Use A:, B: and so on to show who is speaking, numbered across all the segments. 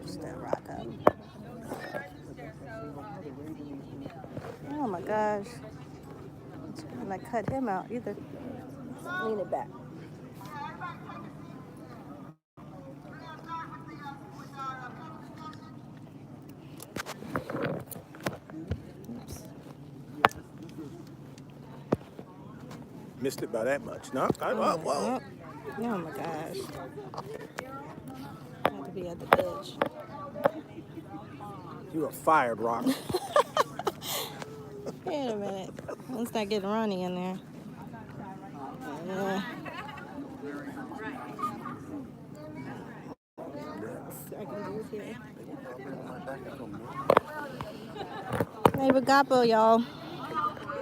A: Still rock up. Oh my gosh. I'm trying to cut him out either. Lean it back. Oops.
B: Missed it by that much. No, whoa.
A: Oh my gosh. I have to be at the edge.
B: You are fired, Rock.
A: Wait a minute. Let's not get Ronnie in there. Hey, Regapo, y'all.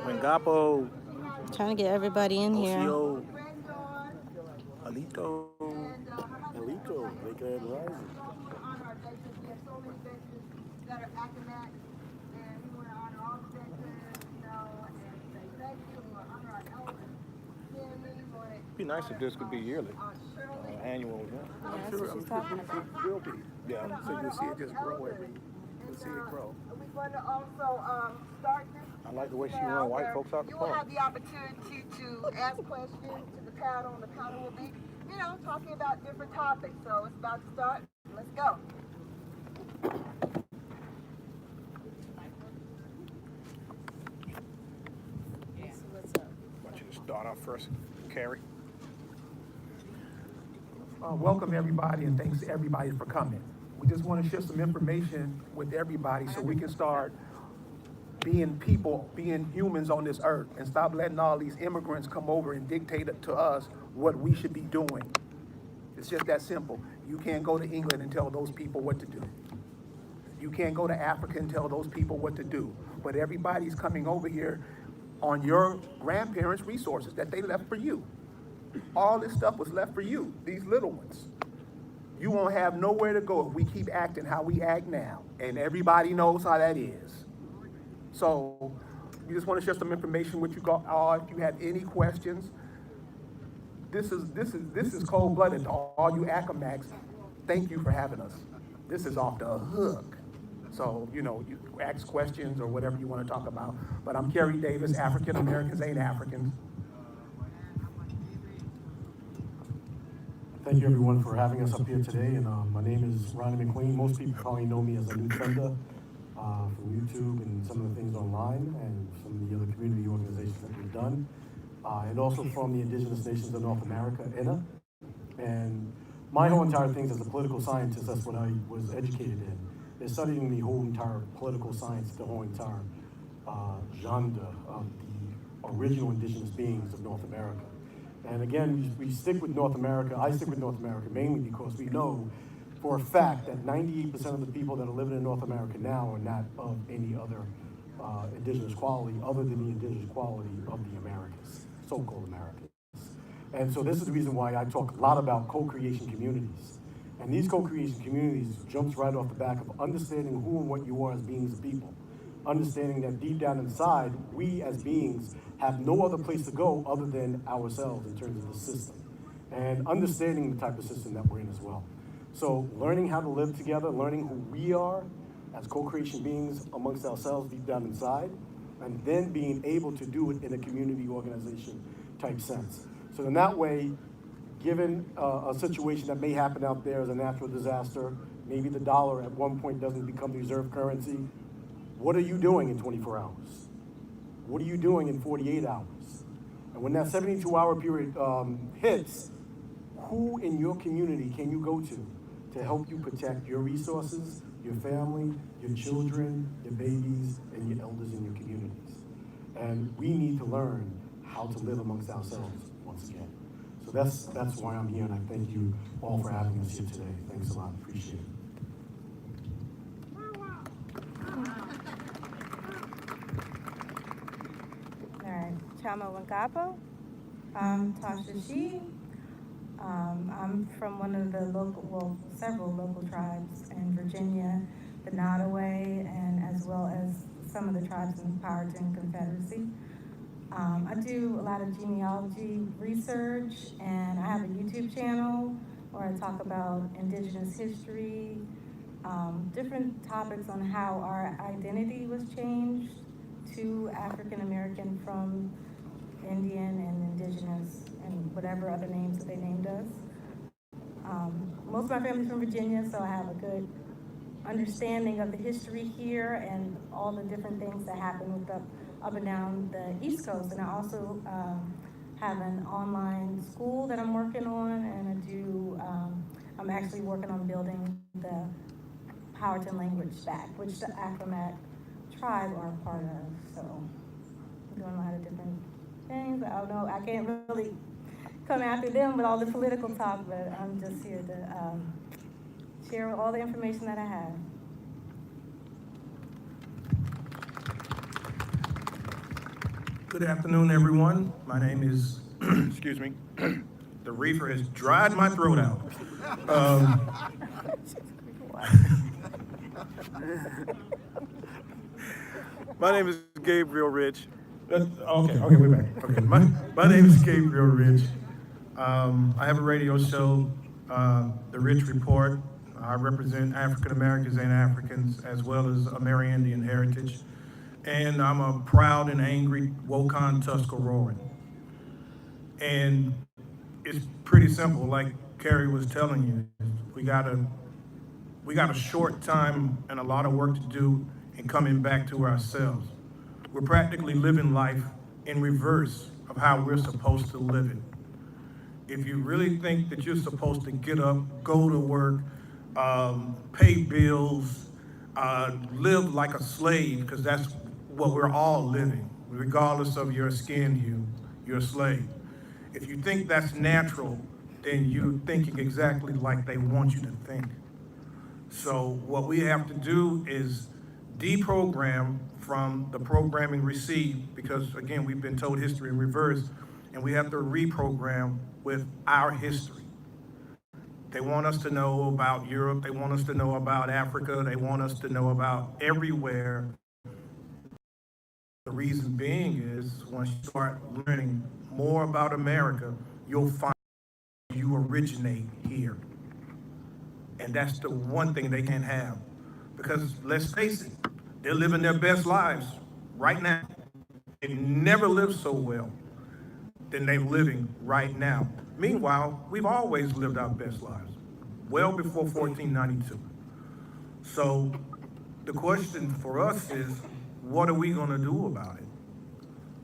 B: Regapo.
A: Trying to get everybody in here.
B: Alito. Make it rising. It'd be nice if this could be yearly, annual event.
A: Yeah, that's what she's talking about.
B: It will be. Yeah, so you'll see it just grow you'll see it grow.
C: We want to also start this.
B: I like the way she run white folks out the
C: You will
B: park.
C: have the opportunity to ask questions to the panel, and the panel will be, talking about different topics. So it's about to start. Let's go.
B: I want you to start off first, Kerry.
D: Welcome everybody, and thanks to everybody for coming. We just want to share some information with everybody so we can start being people, being humans on this earth, and stop letting all these immigrants come over and dictate to us what we should be doing. It's just that simple. You can't go to England and tell those people what to do. You can't go to Africa and tell those people what to do. But everybody's coming over here on your grandparents' resources that they left for you. All this stuff was left for you, these little ones. You won't have nowhere to go if we keep acting how we act now. And everybody knows how that is. So we just want to share some information with you all. If you have any questions, this is cold-blooded. To all you Acamax, thank you for having us. This is off the hook. So, you ask questions or whatever you want to talk about. But I'm Kerry Davis. African Americans ain't Africans.
E: Thank you everyone for having us up here today, and my name is Ronnie McClain. Most people probably know me as a new Thunder from YouTube and some of the things online and some of the other community organizations that we've done, and also from the Indigenous Nations of North America, INA. And my whole entire thing as a political scientist, that's what I was educated in, is studying the whole entire political science, the whole entire genre of the original indigenous beings of North America. And again, we stick with North America. I stick with North America mainly because we know for a fact that 98% of the people that are living in North America now are not of any other indigenous quality other than the indigenous quality of the Americas, so-called Americans. And so this is the reason why I talk a lot about co-creation communities. And these co-creation communities jumps right off the back of understanding who and what you are as beings and people. Understanding that deep down inside, we as beings have no other place to go other than ourselves in terms of the system. And understanding the type of system that we're in as well. So learning how to live together, learning who we are as co-creation beings amongst ourselves deep down inside, and then being able to do it in a community organization type sense. So in that way, given a situation that may happen out there as a natural disaster, maybe the dollar at one point doesn't become the reserve currency, what are you doing in 24 hours? What are you doing in 48 hours? And when that 72-hour period hits, who in your community can you go to help you protect your resources, your family, your children, your babies, and your elders in your communities? And we need to learn how to live amongst ourselves once again. So that's why I'm here, and I thank you all for having us here today. Thanks a lot, appreciate it.
A: Chama Wangapo. I'm Tasha. I'm from one of the several local tribes in Virginia, the Nottoway, and as well as some of the tribes in the Powhatan Confederacy. I do a lot of genealogy research, and I have a YouTube YouTube channel where I talk about Indigenous history, different topics on how our identity was changed to African American from Indian and Indigenous and whatever other names that they named us. Most of my family's from Virginia, so I have a good understanding of the history here and all the different things that happen with the up and down the East Coast. And I also have an online school that I'm working on, and I'm actually working on building the Powhatan language back, which the Acromat tribe are a part of. So I'm doing a lot of different things. I don't know, I can't really come after them with all the political talk, but I'm just here to share all the information that I have.
D: Good afternoon, everyone. My name is, excuse me, the reefer has dried my throat out. My name is Gabriel Rich. Okay, we're back. Okay, my name is Gabriel Rich. I have a radio show, The Rich Report. I represent African Americans and Africans as well as Amerindian heritage. And I'm a proud and angry Wokan Tuscaroran. And it's pretty simple, like Kerry was telling you. We got a short time and a lot of work to do in coming back to ourselves. We're practically living life in reverse of how we're supposed to live it. If you really think that you're supposed to get up, go to work, pay bills, live like a slave, because that's what we're all living, regardless of your skin hue, you're a slave. If you think that's natural, then you're thinking exactly like they want you to think. So what we have to do is deprogram from the programming received, because again, we've been told history in reverse, and we have to reprogram with our history. They want us to know about Europe, they want us to know about Africa, they want us to know about everywhere. The reason being is, once you start learning more about America, you'll find you originate here. And that's the one thing they can't have. Because let's face it, they're living their best lives right now. They never lived so well than they're living right now. Meanwhile, we've always lived our best lives, well before 1492. So the question for us is, what are we gonna do about it?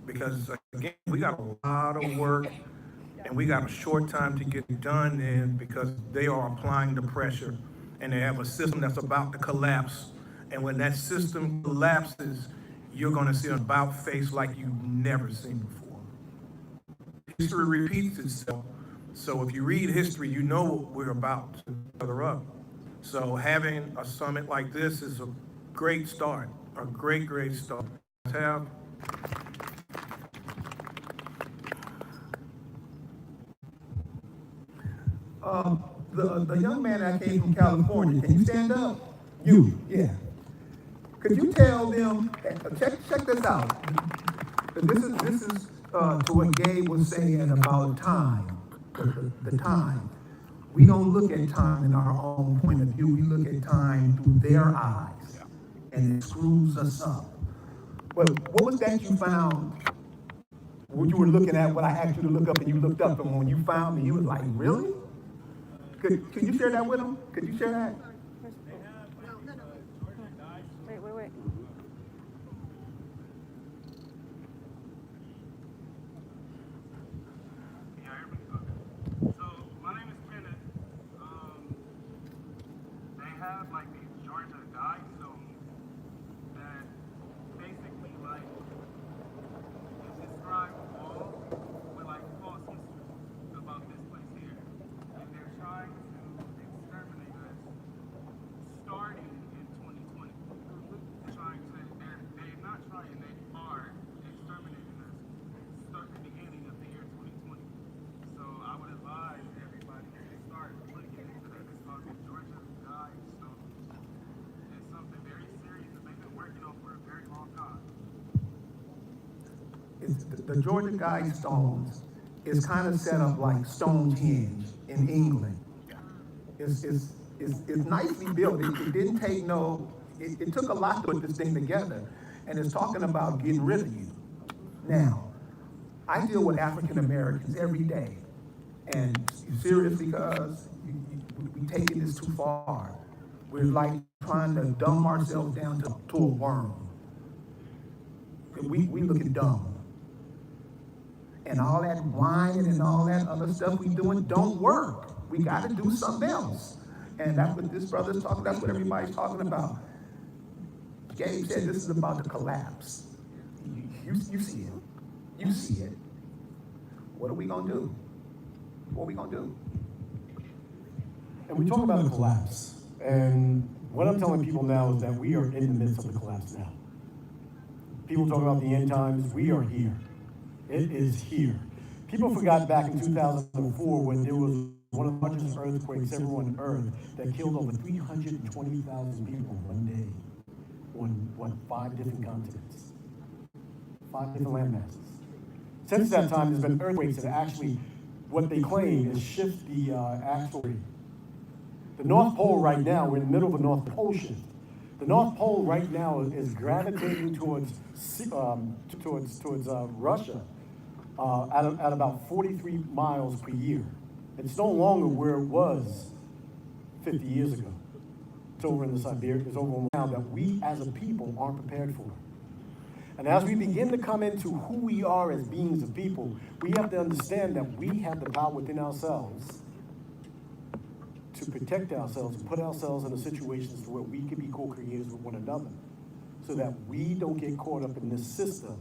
D: Because again, we got a lot of work and we got a short time to get it done in, because they are applying the pressure and they have a system that's about to collapse. And when that system collapses, you're gonna see an about face like you've never seen before. History repeats itself. So if you read history, you know what we're about to gather up. So having a summit like this is a great start, a great start. Tab. The young man that came from California, can you stand up? You, yeah. Could you tell them, check this out. This is to what Gabe was saying about time, the time. We don't look at time in our own point of view. We look at time through their eyes, and it screws us up. Well, what was that you found when you were looking at what I asked you to look up, and you looked up, and when you found me, you was like, really? Could you share that with them? Could you share that?
A: Wait.
F: So my name is Kenneth. They have like these Georgia guidestones that basically like describe all with like false history about this place here, and they're trying to exterminate us starting in 2020. They're not trying, they are exterminating us start the beginning of the year 2020. So I would advise everybody to start looking into that. It's called the Georgia Guidestones. It's something very serious that they've been working on for a very long time.
D: The Georgia Guidestones is kind of set up like Stonehenge in England. It's nicely built. It didn't take it took a lot to put this thing together. And it's talking about getting rid of you. Now, I deal with African Americans every day. And serious because we taking this too far. We're like trying to dumb ourselves down to a worm. We looking dumb. And all that whining and all that other stuff we doing don't work. We got to do something else. And that's what this brother's talking, that's what everybody's talking about. Gabe said this is about to collapse. You see it. You see it. What are we going to do? What are we going to do?
E: And we talk about a collapse. And what I'm telling people now is that we are in the midst of the collapse now. People talk about the end times. We are here. It is here. People forgot back in 2004 when there was one of the largest earthquakes ever on Earth that killed over 320,000 people one day on 5 different continents, 5 different landmasses. Since that time, there's been earthquakes that actually, what they claim is shift the the North Pole right now, we're in the middle of a North Pole shift. The North Pole right now is gravitating towards Russia at about 43 miles per year. It's no longer where it was 50 years ago. It's over in the Siberia, it's over now that we as a people aren't prepared for. And as we begin to come into who we are as beings of people, we have to understand that we have the power within ourselves to protect ourselves and put ourselves in a situation where we can be co-creators with one another so that we don't get caught up in this system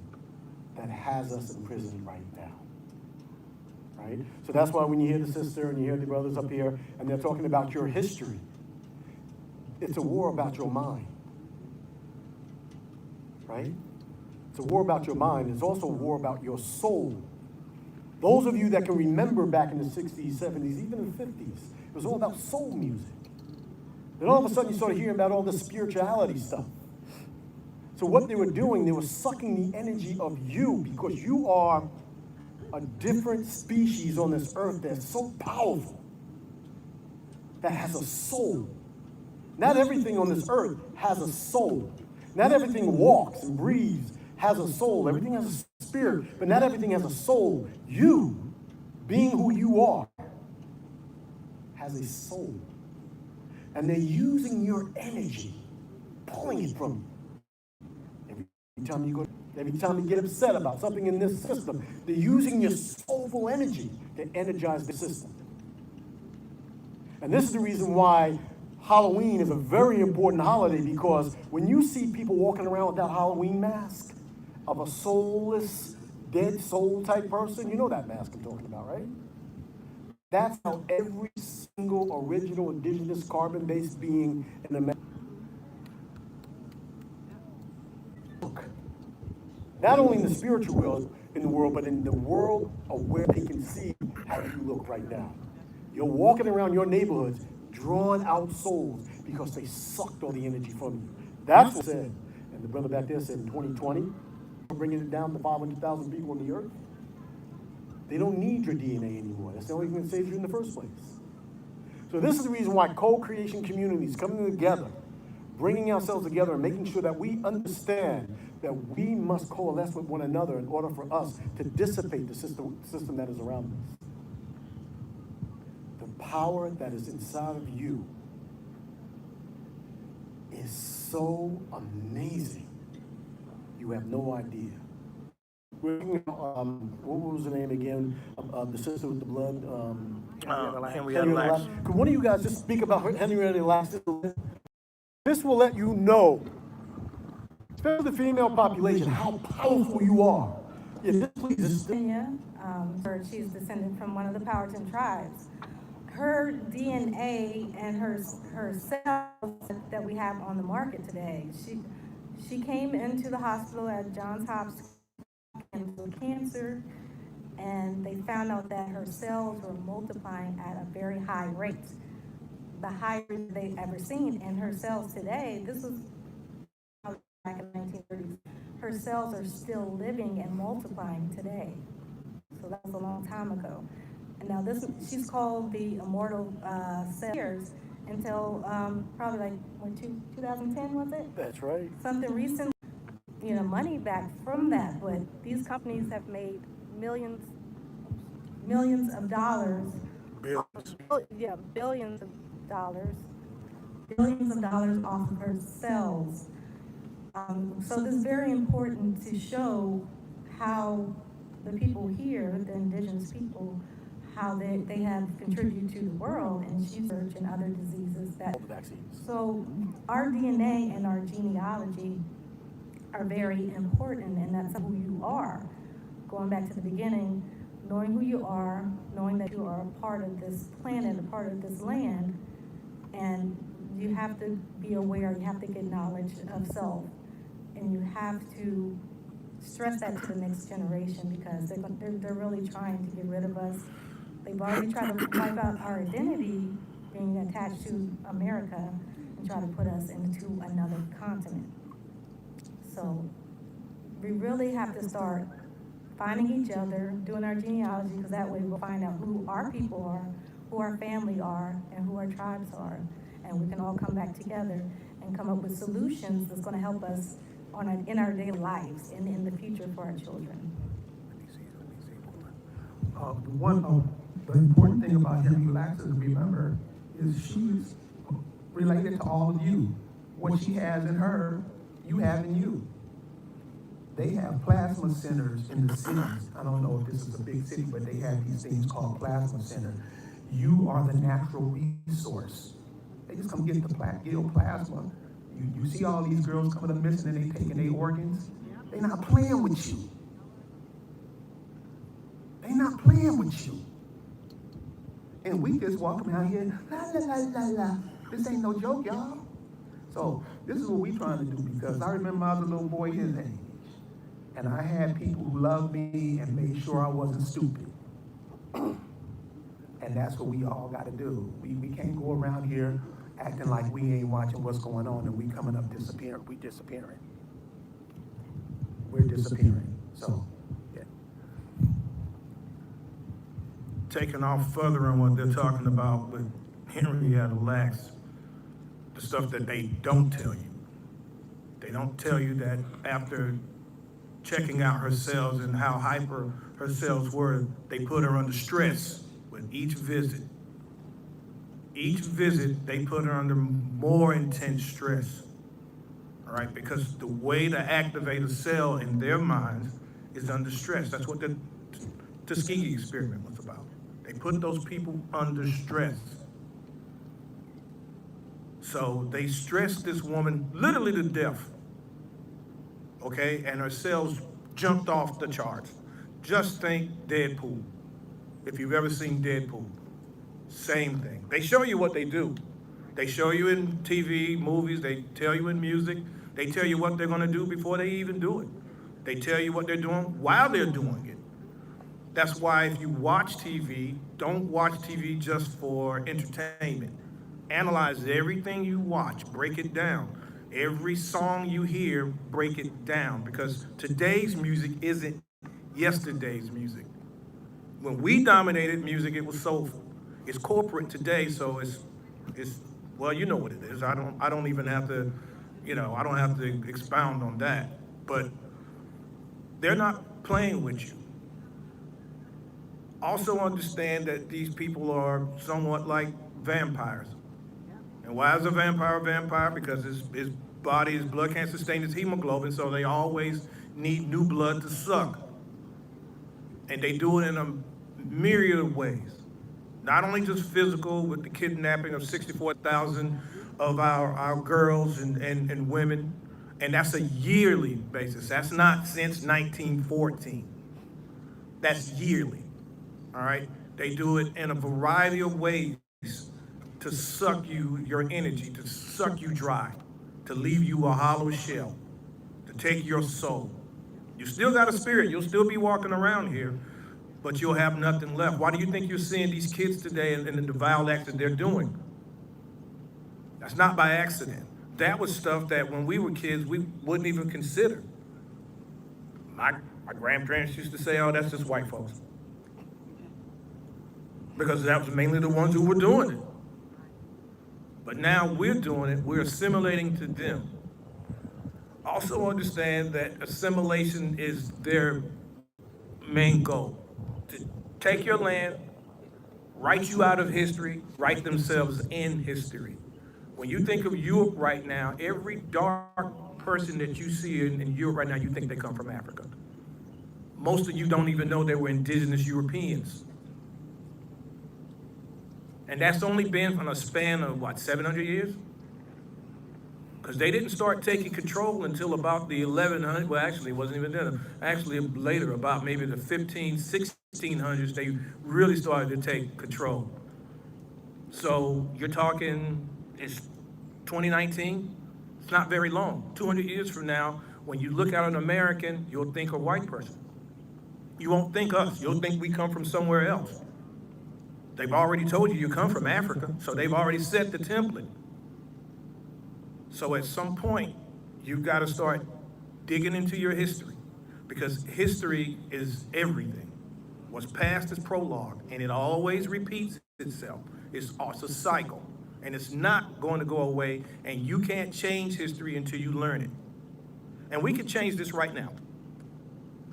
E: that has us in prison right now. Right? So that's why when you hear the sister and you hear the brothers up here and they're talking about your history, it's a war about your mind. Right? It's a war about your mind. It's also a war about your soul. Those of you that can remember back in the 60s, 70s, even the 50s, it was all about soul music. Then all of a sudden you started hearing about all this spirituality stuff. So what they were doing, they were sucking the energy of you because you are a different species on this earth that's so powerful, that has a soul. Not everything on this earth has a soul. Not everything walks and breathes has a soul. Everything has a spirit, but not everything has a soul. You, being who you are, has a soul. And they're using your energy, pulling it from you. Every time you get upset about something in this system, they're using your soulful energy to energize the system. And this is the reason why Halloween is a very important holiday, because when you see people walking around with that Halloween mask of a soulless, dead soul type person, you know that mask I'm talking about, right? That's how every single original indigenous carbon-based being in America look. Not only in the spiritual world, but in the world of where they can see how you look right now. You're walking around your neighborhoods, drawn out souls because they sucked all the energy from you. That's what said. And the brother back there said in 2020, we're bringing it down to 500,000 people on the earth. They don't need your DNA anymore. That's the only thing that saves you in the first place. So this is the reason why co-creation communities coming together, bringing ourselves together and making sure that we understand that we must coalesce with one another in order for us to dissipate the system that is around us. The power that is inside of you is so amazing. You have no idea. What was the name again? The sister with the blood?
B: Henrietta Lacks.
E: Could one of you guys just speak about Henrietta Lacks? This will let you know, especially the female population, how powerful you are. Yeah, just please.
A: Virginia, she's descended from one of the Powhatan tribes. Her DNA and her cells that we have on the market today, she came into the hospital at Johns Hopkins with cancer, and they found out that her cells were multiplying at a very high rate, the highest they've ever seen. And her cells today, this was back in the 1930s, her cells are still living and multiplying today. So that was a long time ago. And now she's called the immortal years until probably like 2010, was it?
B: That's right.
A: Something recent, money back from that. But these companies have made millions of dollars.
B: Bills.
A: Yeah, billions of dollars off of her cells. So this is very important to show how the people here, the indigenous people, how they have contributed to the world in research and other diseases that.
B: All the vaccines.
A: So our DNA and our genealogy are very important, and that's who you are. Going back to the beginning, knowing who you are, knowing that you are a part of this planet, a part of this land, and you have to be aware, you have to get knowledge of self, and you have to stress that to the next generation, because they're really trying to get rid of us. They've already tried to wipe out our identity, being attached to America, and try to put us into another continent. So we really have to start finding each other, doing our genealogy, because that way we'll find out who our people are, who our family are, and who our tribes are. And we can all come back together and come up with solutions that's going to help us in our daily lives and in the future for our children.
D: The important thing about Henrietta Lacks, to remember, is she's related to all of you. What she has in her, you have in you. They have plasma centers in the cities. I don't know if this is a big city, but they have these things called plasma centers. You are the natural resource. They just come get the plasma. You see all these girls coming up missing and they taking their organs. They're not playing with you. They're not playing with you. And we just walk around here, la la la la la. This ain't no joke, y'all. So this is what we trying to do, because I remember I was a little boy his age, and I had people who loved me and made sure I wasn't stupid. And that's what we all got to do. We can't go around here acting like we ain't watching what's going on and we coming up disappearing. We disappearing. We're disappearing. So, yeah.
G: Taking off further on what they're talking about with Henrietta Lacks, the stuff that they don't tell you. They don't tell you that after checking out her cells and how hyper her cells were, they put her under stress with each visit. Each visit, they put her under more intense stress, all right? Because the way to activate a cell in their minds is under stress. That's what the Tuskegee experiment was about. They put those people under stress. So they stressed this woman literally to death, okay? And her cells jumped off the charts. Just think Deadpool. If you've ever seen Deadpool, same thing. They show you what they do. They show you in TV, movies, they tell you in music, they tell you what they're gonna do before they even do it. They tell you what they're doing while they're doing it. That's why if you watch TV, don't watch TV just for entertainment. Analyze everything you watch, break it down. Every song you hear, break it down, because today's music isn't yesterday's music. When we dominated music, it was soulful. It's corporate today, so it's well, you know what it is. I don't even have to, I don't have to expound on that. But they're not playing with you. Also understand that these people are somewhat like vampires. And why is a vampire a vampire? Because his body, his blood can't sustain his hemoglobin, so they always need new blood to suck. And they do it in a myriad of ways. Not only just physical, with the kidnapping of 64,000 of our girls and women, and that's a yearly basis. That's not since 1914. That's yearly, all right? They do it in a variety of ways to suck your energy, to suck you dry, to leave you a hollow shell, to take your soul. You still got a spirit, you'll still be walking around here, but you'll have nothing left. Why do you think you're seeing these kids today and the vile acts that they're doing? That's not by accident. That was stuff that when we were kids, we wouldn't even consider. My grandparents used to say, oh, that's just white folks. because that was mainly the ones who were doing it. But now we're doing it, we're assimilating to them. Also understand that assimilation is their main goal, to take your land, write you out of history, write themselves in history. When you think of Europe right now, every dark person that you see in Europe right now, you think they come from Africa. Most of you don't even know they were indigenous Europeans. And that's only been on a span of, 700 years? Because they didn't start taking control until about the 1100s, well, actually, it wasn't even then. Actually, later, about maybe the 1600s, they really started to take control. So you're talking, it's 2019, it's not very long. 200 years from now, when you look at an American, you'll think a white person. You won't think us, you'll think we come from somewhere else. They've already told you come from Africa, so they've already set the template. So at some point, you've got to start digging into your history, because history is everything. What's past is prologue, and it always repeats itself. It's a cycle, and it's not going to go away, and you can't change history until you learn it. And we can change this right now.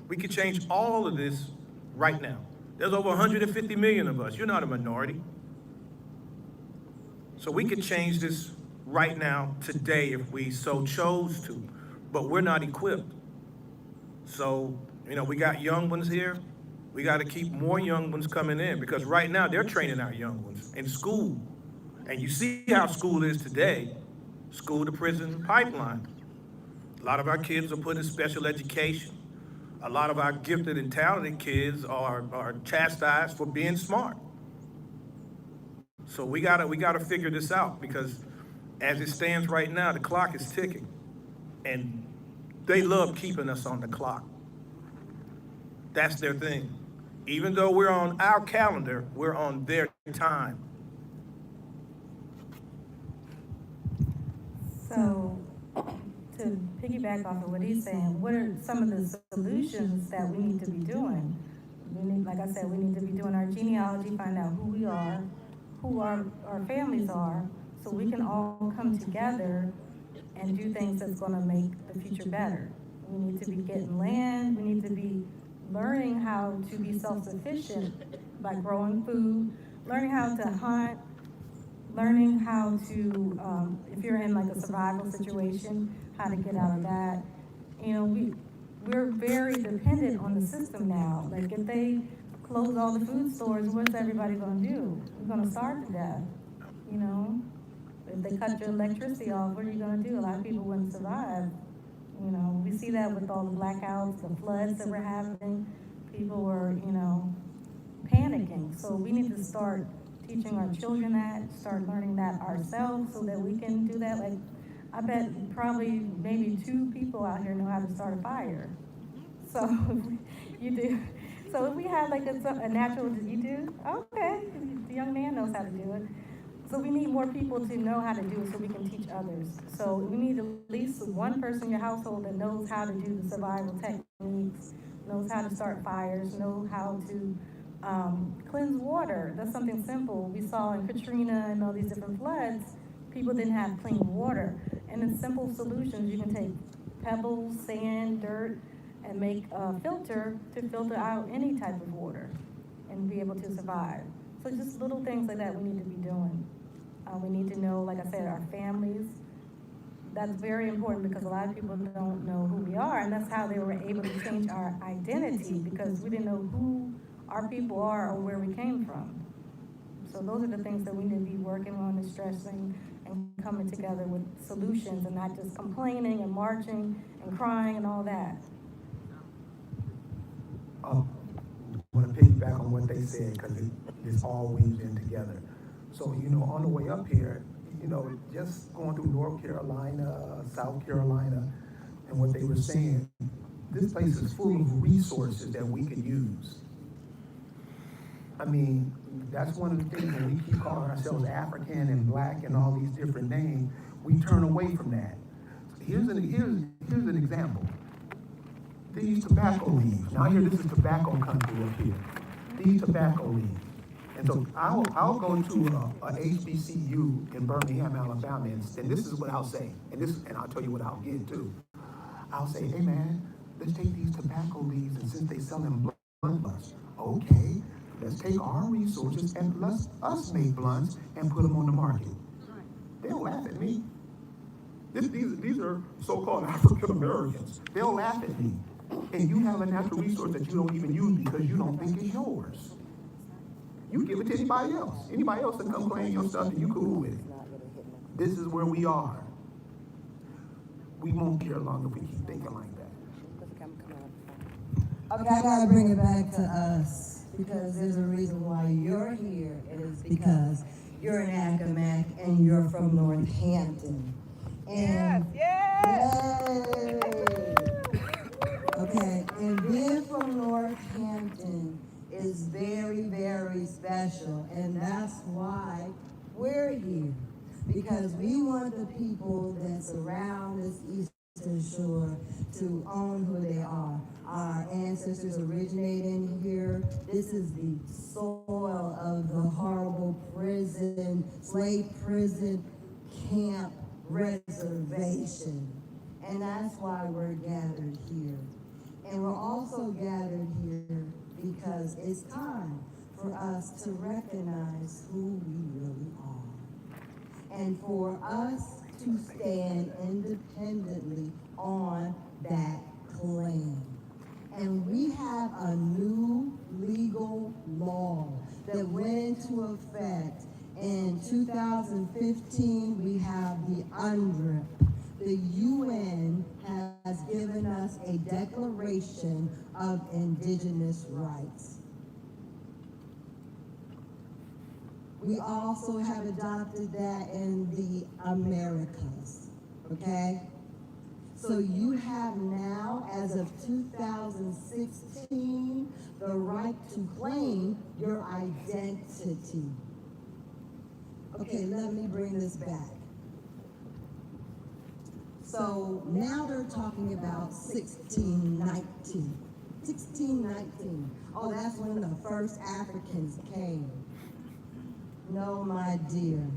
G: We can change all of this right now. There's over 150 million of us. You're not a minority. So we could change this right now, today, if we so chose to, but we're not equipped. So, we got young ones here. We got to keep more young ones coming in, because right now they're training our young ones in school. And you see how school is today, school to prison pipeline. A lot of our kids are put in special education. A lot of our gifted and talented kids are chastised for being smart. So we gotta figure this out, because as it stands right now, the clock is ticking, and they love keeping us on the clock. That's their thing. Even though we're on our calendar, we're on their time.
A: So, to piggyback off of what he's saying, what are some of the solutions that we need to be doing? Like I said, we need to be doing our genealogy, find out who we are, who our families are, so we can all come together and do things that's going to make the future better. We need to be getting land. We need to be learning how to be self-sufficient by growing food, learning how to hunt, learning how to, if you're in like a survival situation, how to get out of that. We're very dependent on the system now. Like, if they close all the food stores, what's everybody gonna do? We're gonna starve to death, If they cut your electricity off, what are you gonna do? A lot of people wouldn't survive. We see that with all the blackouts, the floods that we're having. People were, panicking. So we need to start teaching our children that, start learning that ourselves, so that we can do that. Like, I bet probably maybe 2 people out here know how to start a fire. So you do. So if we have like a natural, you do? Okay, the young man knows how to do it. So we need more people to know how to do it so we can teach others. So we need at least one person in your household that knows how to do the survival techniques, knows how to start fires, knows how to cleanse water. That's something simple. We saw in Katrina and all these different floods, people didn't have clean water. And in simple solutions, you can take pebbles, sand, dirt, and make a filter to filter out any type of water and be able to survive. So just little things like that we need to be doing. We need to know, like I said, our families. That's very important, because a lot of people don't know who we are, and that's how they were able to change our identity, because we didn't know who our people are or where we came from. So those are the things that we need to be working on and stressing and coming together with solutions, and not just complaining and marching and crying and all that.
D: I want to piggyback on what they said, because it's all weaved in together. So, on the way up here, just going through North Carolina, South Carolina, and what they were saying, this place is full of resources that we can use. I mean, that's one of the things when we keep calling ourselves African and Black and all these different names, we turn away from that. Here's an example. These tobacco leaves. Now, here, this is tobacco country up here. These tobacco leaves. And so I'll go to a HBCU in Birmingham, Alabama, and this is what I'll say, and I'll tell you what I'll get too. I'll say, hey man, let's take these tobacco leaves, and since they sell them blunt blunts, okay, let's take our resources and let's us make blunts and put them on the market. They'll laugh at me. These are so-called African Americans. They'll laugh at me. And you have a natural resource that you don't even use because you don't think it's yours. You give it to anybody else. Anybody else that come claim your stuff and you cool with it. This is where we are. We won't care long if we keep thinking like that.
H: Okay, I gotta bring it back to us because there's a reason why you're here. It is because you're an academic and you're from Northampton. And yay! Okay, and being from Northampton is very, very special, and that's why we're here. Because we want the people that surround this Eastern Shore to own who they are. Our ancestors originated here. This is the soil of the horrible prison, slave prison camp reservation. And that's why we're gathered here. And we're also gathered here because it's time for us to recognize who we really are. And for us to stand independently on that claim. And we have a new legal law that went into effect in 2015. We have the UNDRIP. The UN has given us a Declaration of Indigenous Rights. We also have adopted that in the Americas, okay? So you have now, as of 2016, the right to claim your identity. Okay, let me bring this back. So now they're talking about 1619. 1619. Oh, that's when the first Africans came. No, my dear.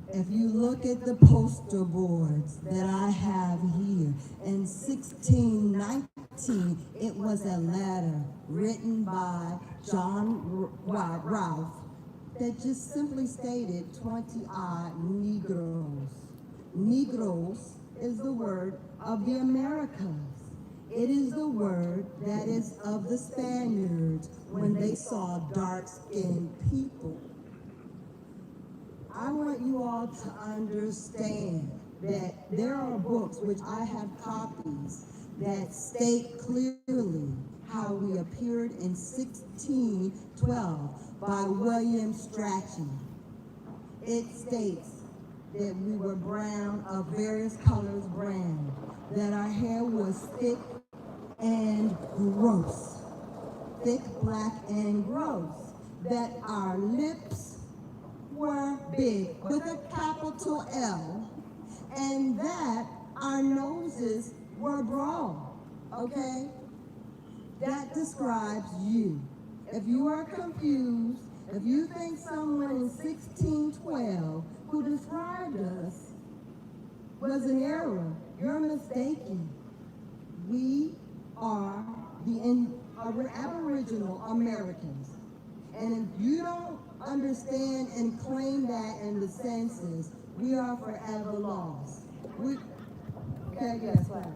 H: If you look at the poster boards that I have here, in 1619, it was a letter written by John Ralph that just simply stated 20-odd Negroes. Negroes is the word of the Americas. It is the word that is of the Spaniards when they saw dark-skinned people. I want you all to understand that there are books, which I have copies, that state clearly how we appeared in 1612 by William Strachey. It states that we were brown, of various colors brown, that our hair was thick and gross, thick, black, and gross, that our lips were big with a capital L, and that our noses were broad, okay? That describes you. If you are confused, if you think someone in 1612 who described us was an error, you're mistaken. We are the Aboriginal Americans. And if you don't understand and claim that in the census, we are forever lost. Okay, yes, right.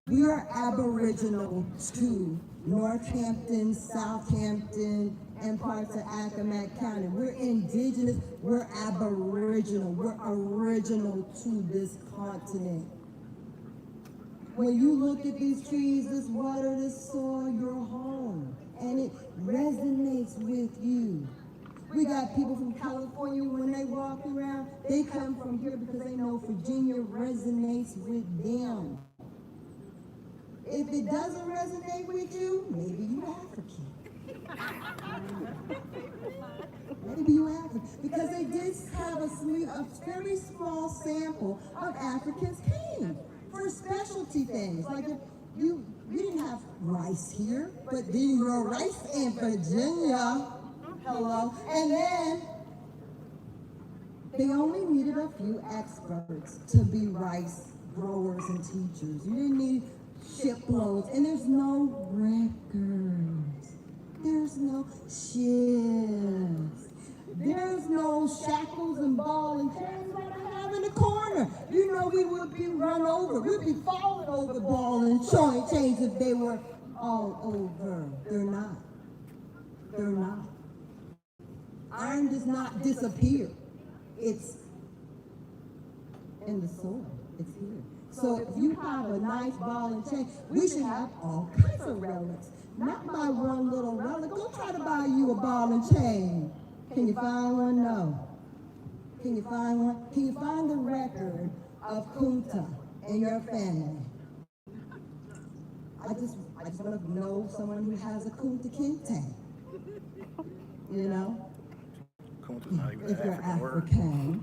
H: We are Aboriginal to Northampton, Southampton, and parts of Accomack County. We're indigenous, we're Aboriginal, we're original to this continent. When you look at these trees, this water, this soil, your home, and it resonates with you. We got people from California, when they walk around, they come from here because they know Virginia resonates with them. If it doesn't resonate with you, maybe you African. Maybe you African. Because they did have a very small sample of Africans came for specialty things. Like we didn't have rice here, but then grow rice in Virginia. Hello. And then they only needed a few experts to be rice growers and teachers. You didn't need shiploads, and there's no records. There's no shifts. There's no shackles and ball and chains like I have in the corner. You know, we would be run over. We'd be falling over ball and chains if they were all over. They're not. They're not. Iron does not disappear. It's in the soil. It's here. So if you have a nice ball and chain, we should have all kinds of relics. Not buy one little relic. Go try to buy you a ball and chain. Can you find one? No. Can you find one? Can you find the record of Kunta in your family? I just want to know someone who has a Kunta Kinte. You know?
G: Kunta's not even
H: If
G: an
H: you're
G: African word.
H: African.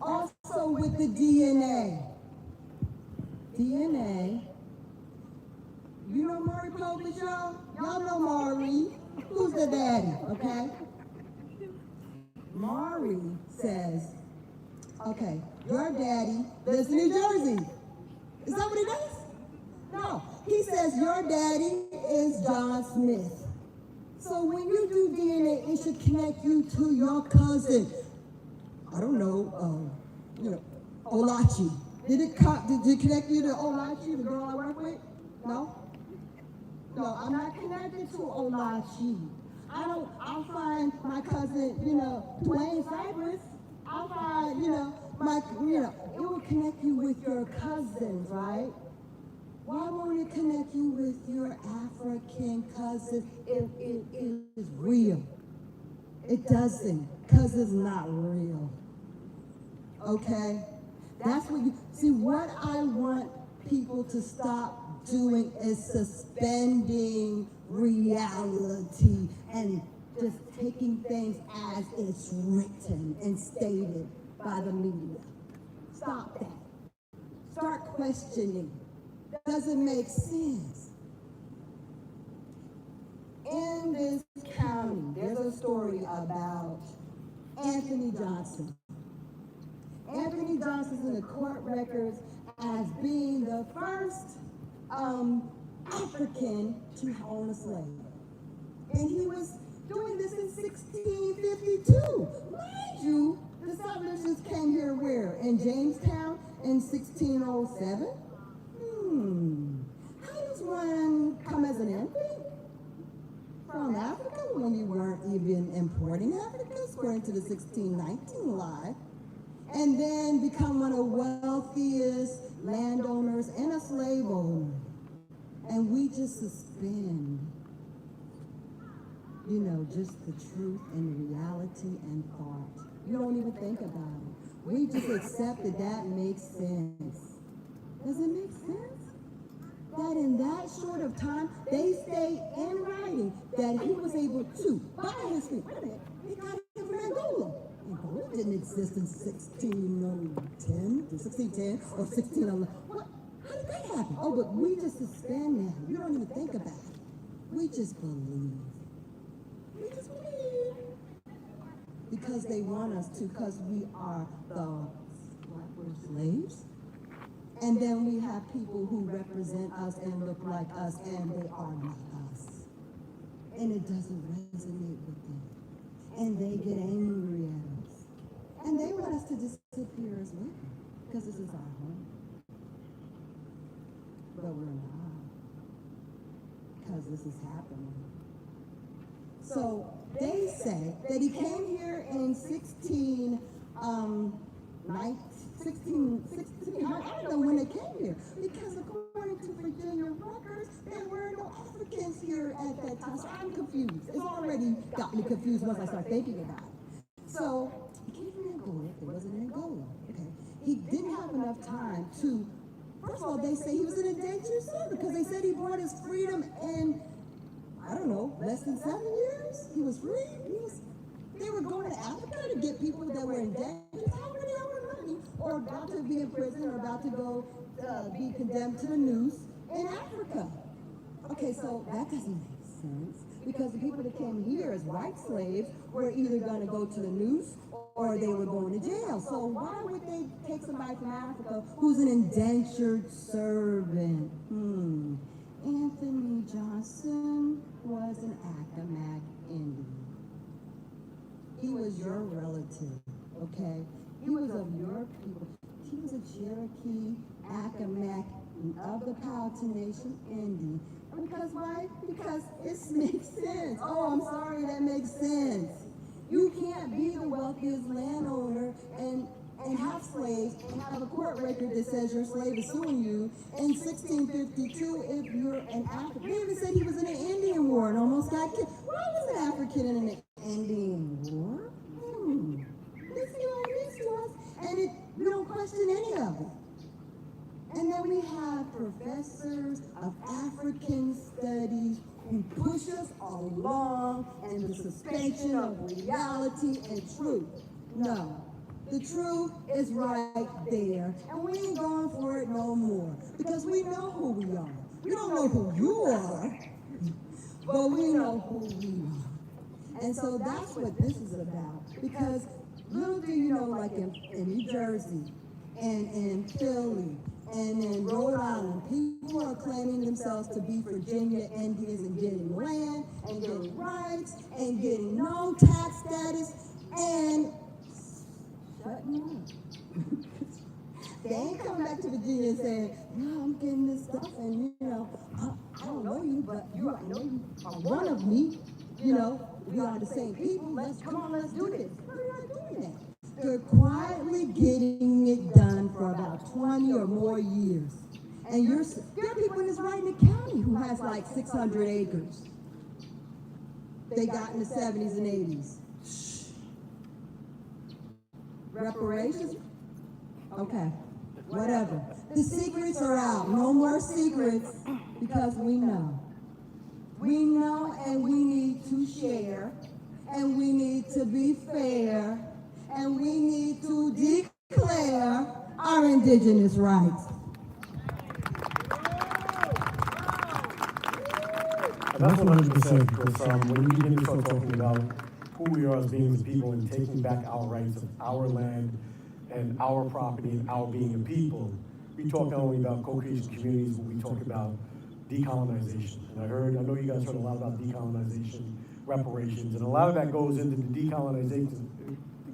H: Also with the DNA. DNA. You know Maury Povich, y'all? Y'all know Maury. Who's the daddy, okay? Maury says, okay, your daddy lives in New Jersey. Is that what he does? No. He says your daddy is John Smith. So when you do DNA, it should connect you to your cousin. I don't know, Olachi. Did it connect you to Olachi, the girl I work with? No? No, I'm not connected to Olachi. I'll find my cousin, Dwayne Cypress. I'll find, it will connect you with your cousins, right? Why won't it connect you with your African cousins if it is real? It doesn't, because it's not real. Okay? That's what what I want people to stop doing is suspending reality and just taking things as it's written and stated by the media. Stop that. Start questioning. Does it make sense? In this county, there's a story about Anthony Johnson. Anthony Johnson's in the court records as being the first African to own a slave. And he was doing this in 1652. Mind you, the settlers came here where? In Jamestown in 1607? How does one come as an infant from Africa when you weren't even importing Africans, according to the 1619 lie, and then become one of the wealthiest landowners and a slave owner? And we just suspend, just the truth and reality and thought. You don't even think about it. We just accept that makes sense. Does it make sense? That in that short of time, they say in writing that he was able to buy his feet. Wait a minute, he got it from Angola. Angola didn't exist in 1610 or 1611. What? How did that happen? Oh, but we just suspend that. You don't even think about it. We just believe. We just believe. Because they want us to, because we are we're slaves. And then we have people who represent us and look like us, and they are not us. And it doesn't resonate with them. And they get angry at us. And they want us to disappear as well, because this is our home. But we're not, because this is happening. So they say that he came here in 16, I don't know when they came here, because according to Virginia records, there were no Africans here at that time. So I'm confused. It's already got me confused once I start thinking about it. So he came from Angola. It wasn't Angola. Okay. He didn't have enough time to. First of all, they say he was an indentured servant because they said he brought his freedom in, I don't know, less than 7 years. He was free. They were going to Africa to get people that were indentured. How many or about to be in prison or about to go be condemned to the noose in Africa. Okay, so that doesn't make sense because the people that came here as white slaves were either going to go to the noose or they were going to jail. So why would they take somebody from Africa who's an indentured servant? Anthony Johnson was an Accomack Indian. He was your relative, okay? He was of your people. He was a Cherokee, Accomack, of the Powhatan Nation Indian. Because why? Because it makes sense. Oh, I'm sorry, that makes sense. You can't be the wealthiest landowner and have slaves and have a court record that says your slave is suing you in 1652 if you're an African. They even said he was in an Indian war and almost got killed. Why was an African in an Indian war? This is all this to us, and we don't question any of it. And then we have professors of African studies who push us along in the suspension of reality and truth. No, the truth is right there, and we ain't going for it no more because we know who we are. We don't know who you are, but we know who we are. And so that's what this is about, because little do you know, like in New Jersey and in Philly, and in Rhode Island, people are claiming themselves to be Virginia Indians and getting land and getting rights and getting no tax status and shutting up. They ain't coming back to Virginia and saying, yeah, I'm getting this stuff and, I don't know you, but I know you are one of me. We are the same people. Let's do this. We're not doing that. They're quietly getting it done for about 20 or more years. And there are people in this right in the county who has like 600 acres. They got in the 70s and 80s. Reparations? Okay, whatever. The secrets are out. No more secrets because we know. We know, and we need to share, and we need to be fair, and we need to declare our indigenous rights.
E: And that's 100% because when you begin to start talking about who we are as beings and people and taking back our rights of our land and our property and our being a people, we talk not only about co-creation communities, but we talk about decolonization. And I know you guys heard a lot about decolonization, reparations, and a lot of that goes into the Decolonization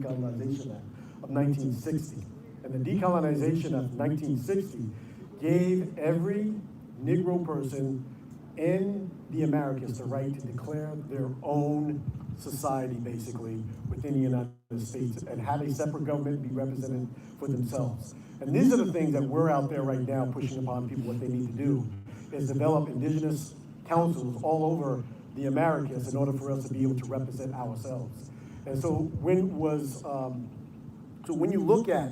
E: Act of 1960. And the Decolonization Act of 1960 gave every Negro person in the Americas the right to declare their own society, basically, within the United States and have a separate government be represented for themselves. And these are the things that we're out there right now pushing upon people what they need to do, is develop indigenous councils all over the Americas in order for us to be able to represent ourselves. And so when you look at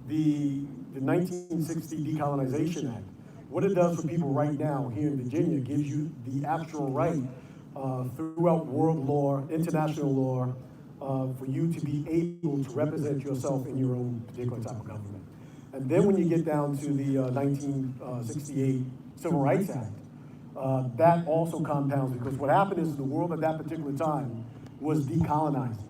E: the 1960 Decolonization Act, what it does for people right now here in Virginia gives you the actual right throughout world law, international law, for you to be able to represent yourself in your own particular type of government. And then when you get down to the 1968 Civil Rights Act, that also compounds, because what happened is the world at that particular time was decolonizing.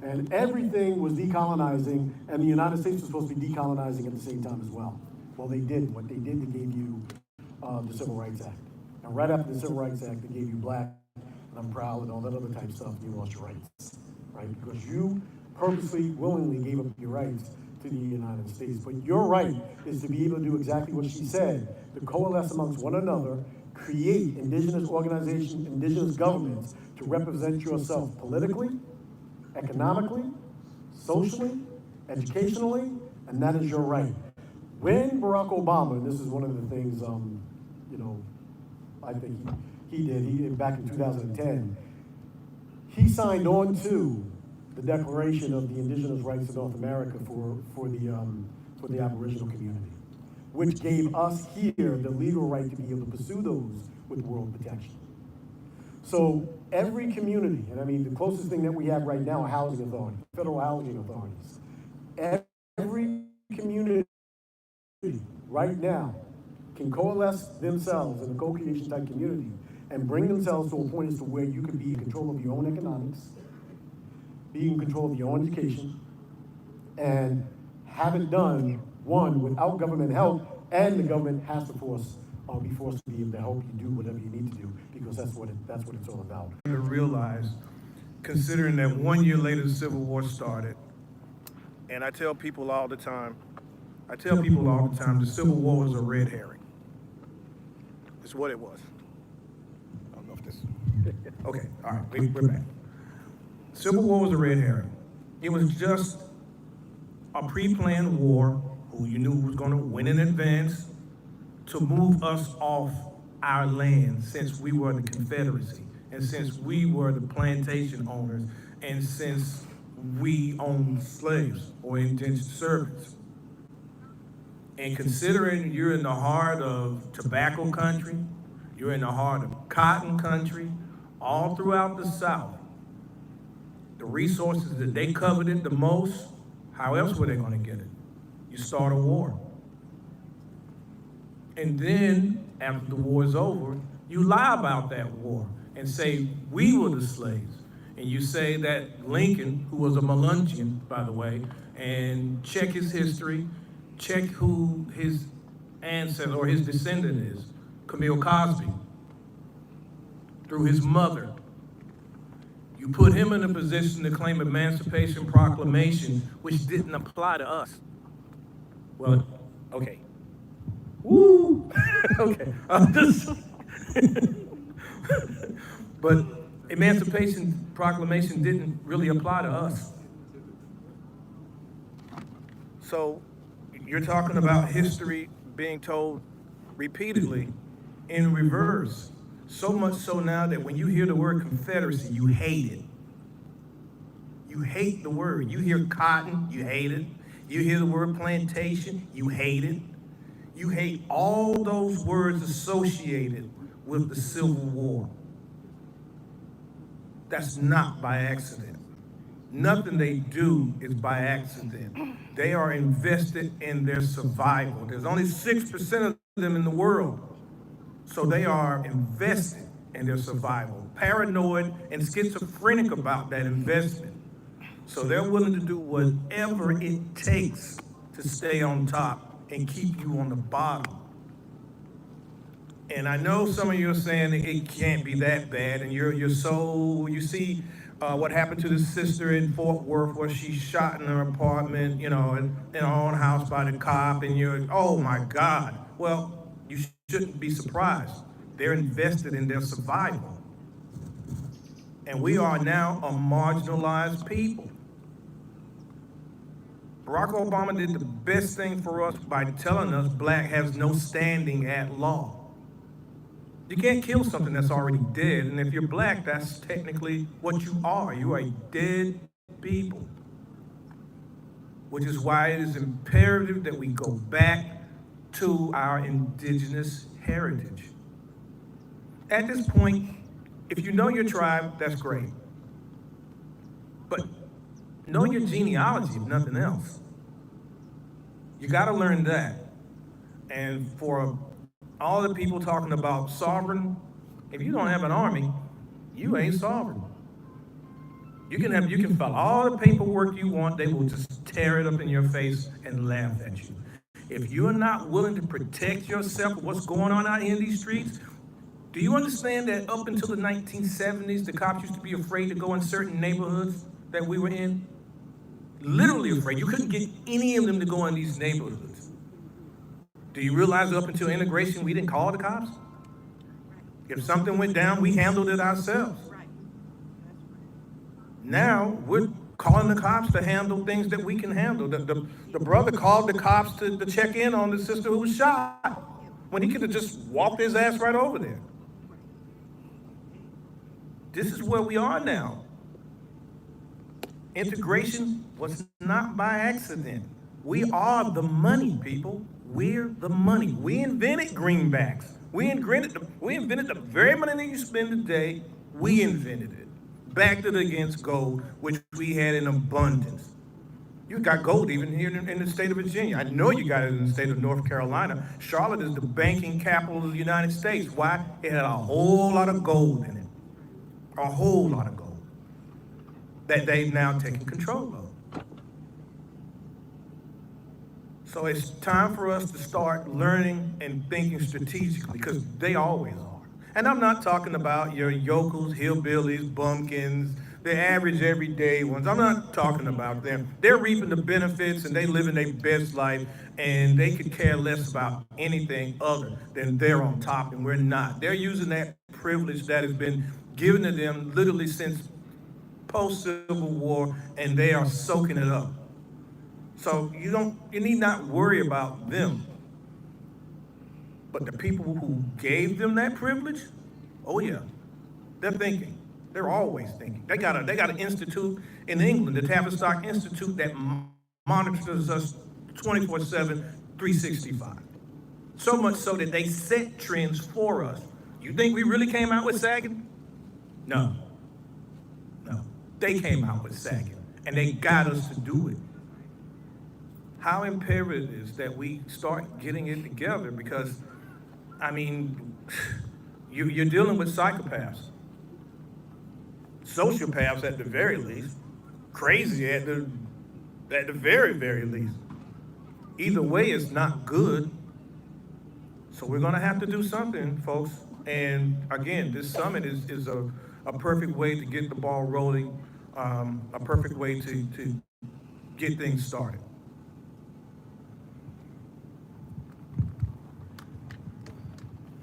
E: And everything was decolonizing, and the United States was supposed to be decolonizing at the same time as well. Well, they didn't. What they did, they gave you the Civil Rights Act. And right after the Civil Rights Act, they gave you black, and I'm proud, and all that other type of stuff, you lost your rights, right? Because you purposely, willingly gave up your rights to the United States. But your right is to be able to do exactly what she said, to coalesce amongst one another, create indigenous organizations, indigenous governments to represent yourself politically, economically, socially, educationally, and that is your right. When Barack Obama, and this is one of the things, I think he did back in 2010, he signed on to the Declaration of the Indigenous Rights of North America for the Aboriginal community, which gave us here the legal right to be able to pursue those with world protection. So every community, and I mean the closest thing that we have right now are housing authorities, federal housing authorities. Every community right now can coalesce themselves in a co-creation type community and bring themselves to a point as to where you can be in control of your own economics, be in control of your own education, and have it done, one, without government help, and the government has to be forced to be able to help you do whatever you need to do, because that's what it's all about.
G: To realize, considering that 1 year later the Civil War started, and I tell people all the time, the Civil War was a red herring. It's what it was. I don't know if this, okay, all right, we're back. Civil War was a red herring. It was just a pre-planned war who you knew was gonna win in advance to move us off our land since we were the Confederacy, and since we were the plantation owners, and since we owned slaves or indentured servants. And considering you're in the heart of tobacco country, you're in the heart of cotton country, all throughout the South, the resources that they coveted the most, how else were they gonna get it? You start a war. And then, after the war is over, you lie about that war and say, we were the slaves. And you say that Lincoln, who was a Melungeon, by the way, and check his history, check who his ancestor or his descendant is, Camille Cosby, through his mother. You put him in a position to claim Emancipation Proclamation, which didn't apply to us. Well, okay. Woo! Okay. But Emancipation Proclamation didn't really apply to us. So you're talking about history being told repeatedly in reverse. So much so now that when you hear the word Confederacy, you hate it. You hate the word. You hear cotton, you hate it. You hear the word plantation, you hate it. You hate all those words associated with the Civil War. That's not by accident. Nothing they do is by accident. They are invested in their survival. There's only 6% of them in the world. So they are invested in their survival, paranoid and schizophrenic about that investment. So they're willing to do whatever it takes to stay on top and keep you on the bottom. And I know some of you are saying it can't be that bad, and you see what happened to the sister in Fort Worth where she's shot in her apartment, in her own house by the cop, and you're, oh my God. Well, you shouldn't be surprised. They're invested in their survival. And we are now a marginalized people. Barack Obama did the best thing for us by telling us black has no standing at law. You can't kill something that's already dead, and if you're black, that's technically what you are. You are a dead people. Which is why it is imperative that we go back to our indigenous heritage. At this point, if you know your tribe, that's great. But know your genealogy, if nothing else. You gotta learn that. And for all the people talking about sovereign, if you don't have an army, you ain't sovereign. You can file all the paperwork you want, they will just tear it up in your face and laugh at you. If you're not willing to protect yourself with what's going on out here in these streets, do you understand that up until the 1970s, the cops used to be afraid to go in certain neighborhoods that we were in? Literally afraid. You couldn't get any of them to go in these neighborhoods. Do you realize up until integration, we didn't call the cops? If something went down, we handled it ourselves. Now, we're calling the cops to handle things that we can handle. The brother called the cops to check in on the sister who was shot, when he could have just walked his ass right over there. This is where we are now. Integration was not by accident. We are the money, people. We're the money. We invented greenbacks. We invented the very money that you spend today. We invented it. Backed it against gold, which we had in abundance. You got gold even here in the state of Virginia. I know you got it in the state of North Carolina. Charlotte is the banking capital of the United States. Why? It had a whole lot of gold in it. A whole lot of gold that they've now taken control of. So it's time for us to start learning and thinking strategically, because they always are. And I'm not talking about your yokels, hillbillies, bumpkins, the average everyday ones. I'm not talking about them. They're reaping the benefits and they living their best life, and they could care less about anything other than they're on top and we're not. They're using that privilege that has been given to them literally since post-Civil War, and they are soaking it up. So you need not worry about them. But the people who gave them that privilege, oh yeah, they're thinking. They're always thinking. They got an institute in England, the Tavistock Institute, that monitors us 24/7, 365. So much so that they set trends for us. You think we really came out with sagging? No. They came out with sagging, and they got us to do it. How imperative is that we start getting it together, because, I mean, you're dealing with psychopaths, sociopaths at the very least, crazy at the very, very least. Either way, it's not good. So we're gonna have to do something, folks. And again, this summit is a perfect way to get the ball rolling, a perfect way to get things started.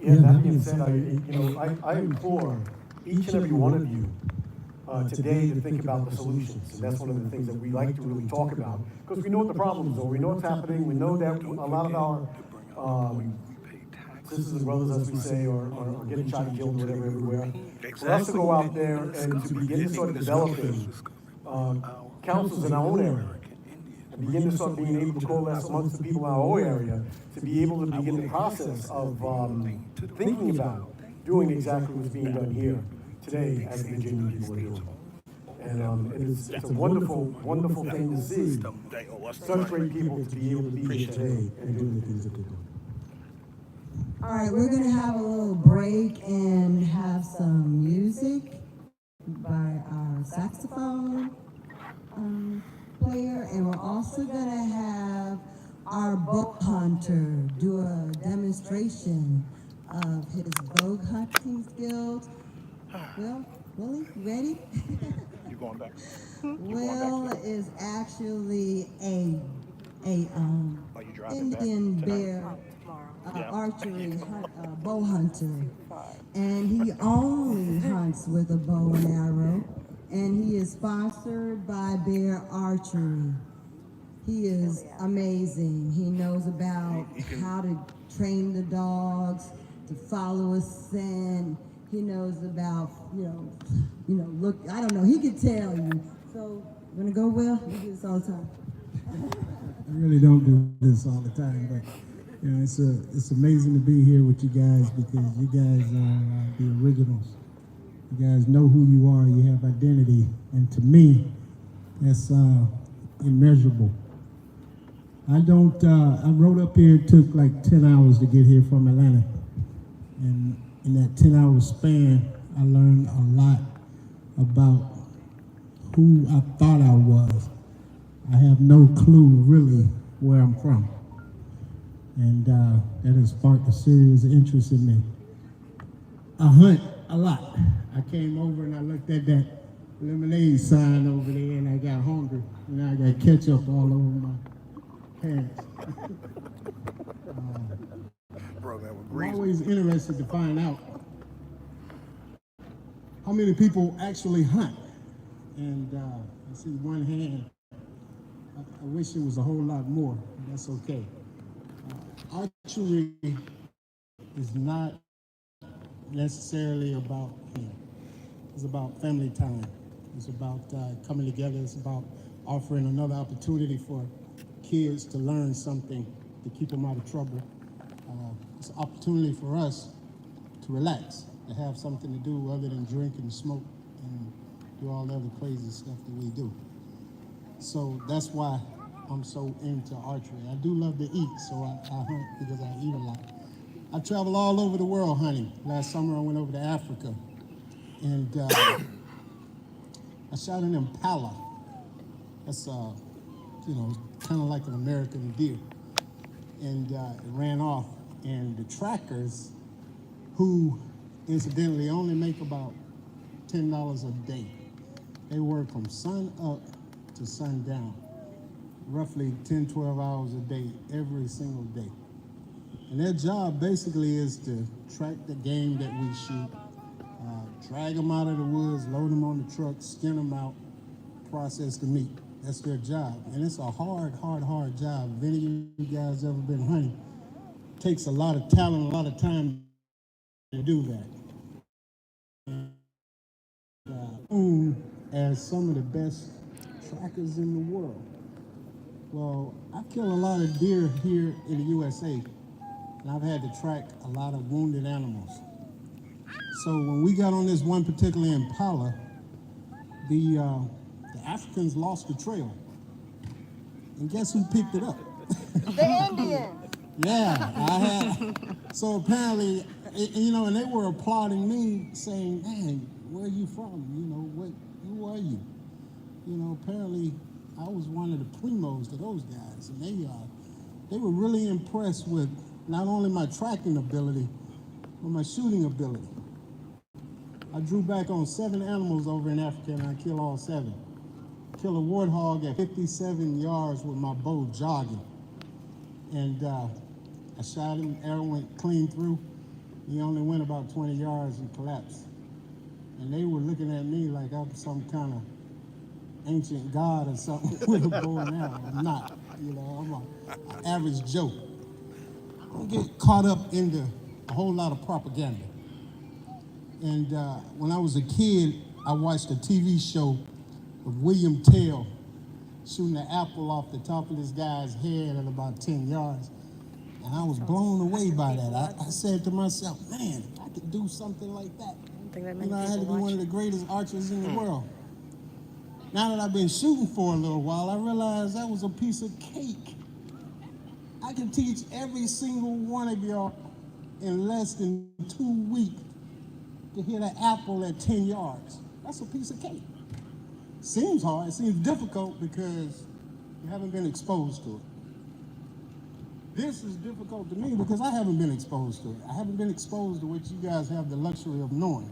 E: Yeah, that being said, I implore each and every one of you today to think about the solutions. And that's one of the things that we like to really talk about, because we know what the problems are, we know what's happening, we know that a lot of our sisters and brothers, as we say, are getting shot and killed, whatever, everywhere. For us to go out there and to begin to start developing councils in our own area, and begin to start being able to coalesce amongst the people in our own area, to be able to begin the process of thinking about doing exactly what's being done here today as the Virginia people are doing. And it's a wonderful, wonderful thing to see such great people to be able to be here today and do the things that they're doing.
H: All right, we're going to have a little break and have some music by our saxophone player, and we're also going to have our bow hunter do a demonstration of his bow hunting skills. Will, Willie, you ready?
B: You going back?
H: Will is actually a Indian bear archery bow hunter, and he only hunts with a bow and arrow, and he is sponsored by Bear Archery. He is amazing. He knows about how to train the dogs, to follow a scent. He knows about, look, I don't know, he could tell you. So, you wanna go, Will? You do this all the time.
I: I really don't do this all the time, but it's amazing to be here with you guys, because you guys are the originals. You guys know who you are. You have identity, and to me, that's immeasurable. I rode up here. It took like 10 hours to get here from Atlanta, and in that 10-hour span, I learned a lot about who I thought I was. I have no clue really where I'm from. And that has sparked a serious interest in me. I hunt a lot. I came over and I looked at that lemonade sign over there, and I got hungry. And I got ketchup all over my pants. I'm always interested to find out how many people actually hunt. And I see one hand. I wish it was a whole lot more, but that's okay. Archery is not necessarily about him. It's about family time. It's about coming together. It's about offering another opportunity for kids to learn something to keep them out of trouble. It's an opportunity for us to relax, to have something to do other than drink and smoke and do all the other crazy stuff that we do. So that's why I'm so into archery. I do love to eat, so I hunt because I eat a lot. I travel all over the world hunting. Last summer I went over to Africa, and I shot an impala. That's kind of like an American deer, and it ran off. And the trackers, who incidentally only make about $10 a day, they work from sun up to sundown, roughly 10, 12 hours a day, every single day. And their job basically is to track the game that we shoot, drag them out of the woods, load them on the truck, skin them out, process the meat. That's their job. And it's a hard job. If any of you guys ever been hunting, it takes a lot of talent, a lot of time to do that. As some of the best trackers in the world. Well, I kill a lot of deer here in the USA, and I've had to track a lot of wounded animals. So when we got on this one particular impala, the Africans lost the trail. And guess who picked it up?
C: The Indians.
I: Yeah, I had. So apparently, and they were applauding me, saying, "Man, where are you from? Who are you?" Apparently, I was one of the primos to those guys, and they were really impressed with not only my tracking ability, but my shooting ability. I drew back on 7 animals over in Africa, and I killed all 7. Killed a warthog at 57 yards with my bow jogging. And I shot him, arrow went clean through. He only went about 20 yards and collapsed. And they were looking at me like I'm some kind of ancient god or something with a bow and arrow. I'm not, I'm an average Joe. I don't get caught up into a whole lot of propaganda. And when I was a kid, I watched a TV show of William Tell shooting an apple off the top of this guy's head at about 10 yards. And I was blown away by that. I said to myself, man, if I could do something like that. I had to be one of the greatest archers in the world. Now that I've been shooting for a little while, I realized that was a piece of cake. I can teach every single one of y'all in less than 2 weeks to hit an apple at 10 yards. That's a piece of cake. Seems hard, it seems difficult because you haven't been exposed to it. This is difficult to me because I haven't been exposed to it. I haven't been exposed to what you guys have the luxury of knowing.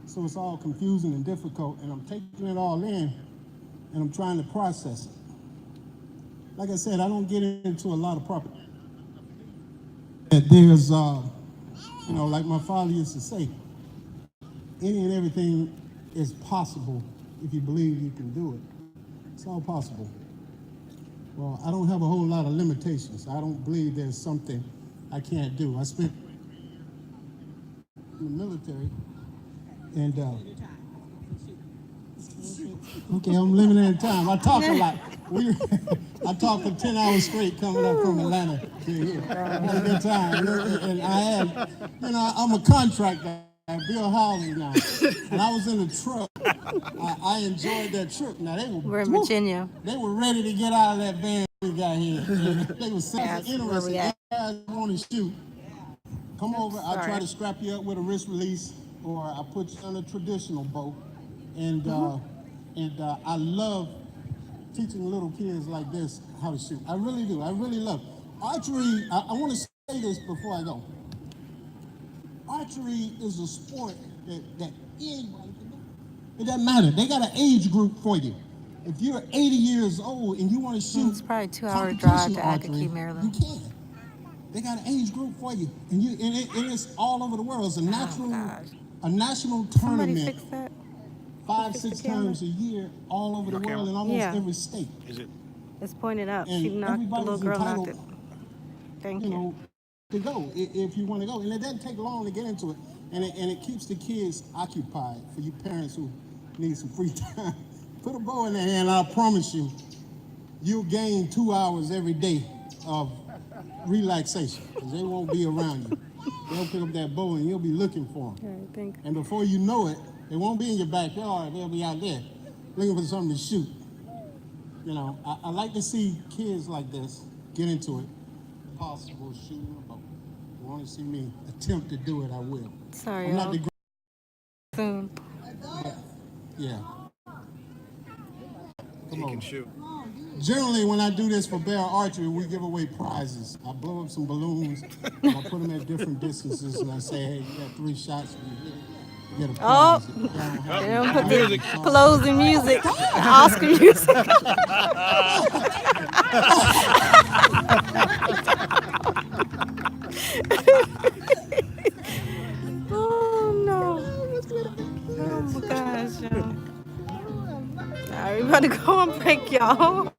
I: So it's all confusing and difficult, and I'm taking it all in, and I'm trying to process it. Like I said, I don't get into a lot of property. There's, like my father used to say, any and everything is possible if you believe you can do it. It's all possible. Well, I don't have a whole lot of limitations. I don't believe there's something I can't do. I spent in the military, and okay, I'm limited in time. I talk a lot. I talked for 10 hours straight coming up from Atlanta to here. I had a good time. And I had, I'm a contractor. I build houses now. And I was in the truck. I enjoyed that trip. Now,
A: we're in Virginia.
I: They were ready to get out of that van we got here. And they were so interested. They guys want to shoot. Come over. I'll try to scrap you up with a wrist release, or I'll put you on a traditional bow. And I love teaching little kids like this how to shoot. I really do. I really love archery. I want to say this before I go. Archery is a sport that anybody can do. It doesn't matter. They got an age group for you. If you're 80 years old and you want to shoot,
A: it's probably a 2-hour drive to Archery, Maryland.
I: You can. They got an age group for you, and it's all over the world. It's a national tournament.
A: Somebody fix that.
I: 5-6 times a year, all over the world, in almost every state.
G: Is it?
A: It's pointed up.
I: And
A: She knocked the little girl knocked it. Thank you.
I: To go if you want to go, and it doesn't take long to get into it, and it keeps the kids occupied. For you parents who need some free time, put a bow in their hand. I promise you, you'll gain 2 hours every day of relaxation because they won't be around you. They'll pick up that bow and you'll be looking for them. And before you know it, they won't be in your backyard. They'll be out there looking for something to shoot. You know, I like to see kids like this get into it. Possible shooting a boat. You want to see me attempt to do it, I will.
A: Sorry,
I: I'm not
A: y'all.
I: the
A: Soon.
I: yeah.
B: He
I: Come
B: can
I: on.
B: shoot.
I: Generally, when I do this for bear archery, we give away prizes. I blow up some balloons, and I put them at different distances, and I say, hey, you got 3 shots, you get a
A: Oh,
I: prize. If you don't have
A: they don't
I: it,
A: put
I: you
A: the
I: can't.
A: closing music, Oscar music. Oh no. Oh my gosh, y'all. All right, we about to go on break, y'all.